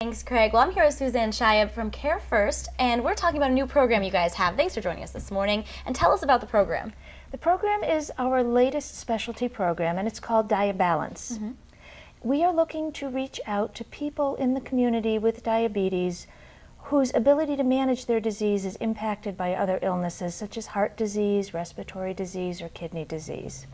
Thanks, Craig. Well, I'm here with Suzanne Shiab from Care First, and we're talking about a new program you guys have. Thanks for joining us this morning, and tell us about the program. The program is our latest specialty program, and it's called Diabalance. We are looking to reach out to people in the community with diabetes whose ability to manage their disease is impacted by other illnesses such as heart disease, respiratory disease, or kidney disease.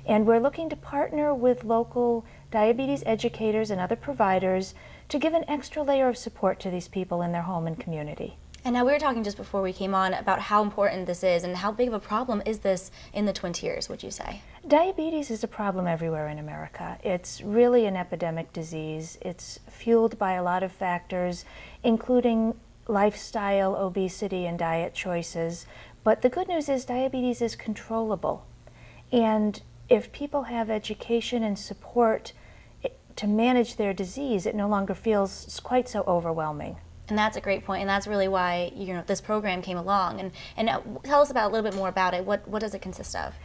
And we're looking to partner with local diabetes educators and other providers to give an extra layer of support to these people in their home and community. And now we were talking just before we came on about how important this is and how big of a problem is this in the Twin Tiers, would you say? Diabetes is a problem everywhere in America. It's really an epidemic disease. It's fueled by a lot of factors, including lifestyle, obesity, and diet choices. But the good news is diabetes is controllable. And if people have education and support to manage their disease, it no longer feels quite so overwhelming. And that's a great point, and that's really why this program came along. And tell us about a little bit more about it. What does it consist of?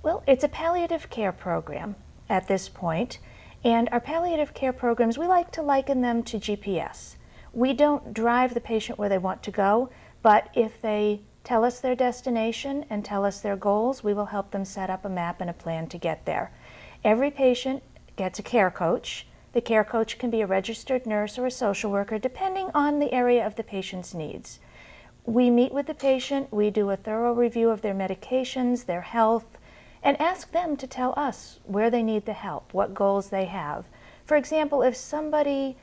Well, it's a palliative care program at this point, and our palliative care programs, we like to liken them to GPS. We don't drive the patient where they want to go, but if they tell us their destination and tell us their goals, we will help them set up a map and a plan to get there. Every patient gets a care coach. The care coach can be a registered nurse or a social worker, depending on the area of the patient's needs. We meet with the patient, we do a thorough review of their medications, their health, and ask them to tell us where they need the help, what goals they have. For example, if somebody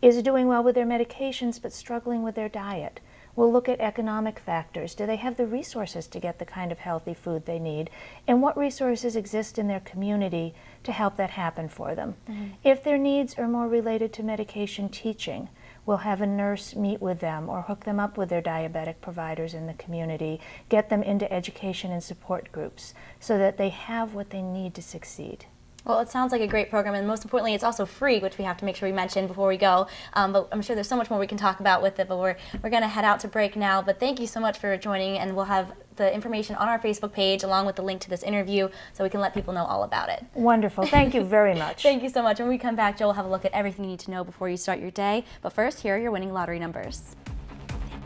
is doing well with their medications but struggling with their diet, we'll look at economic factors. Do they have the resources to get the kind of healthy food they need? And what resources exist in their community to help that happen for them? If their needs are more related to medication teaching, we'll have a nurse meet with them or hook them up with their diabetic providers in the community, get them into education and support groups so that they have what they need to succeed. Well, it sounds like a great program, and most importantly, it's also free, which we have to make sure we mention before we go. But I'm sure there's so much more we can talk about with it, but we're going to head out to break now. But thank you so much for joining, and we'll have the information on our Facebook page along with the link to this interview so we can let people know all about it. Wonderful. Thank you very much. Thank you so much. When we come back, Joe will have a look at everything you need to know before you start your day. But first, here are your winning lottery numbers.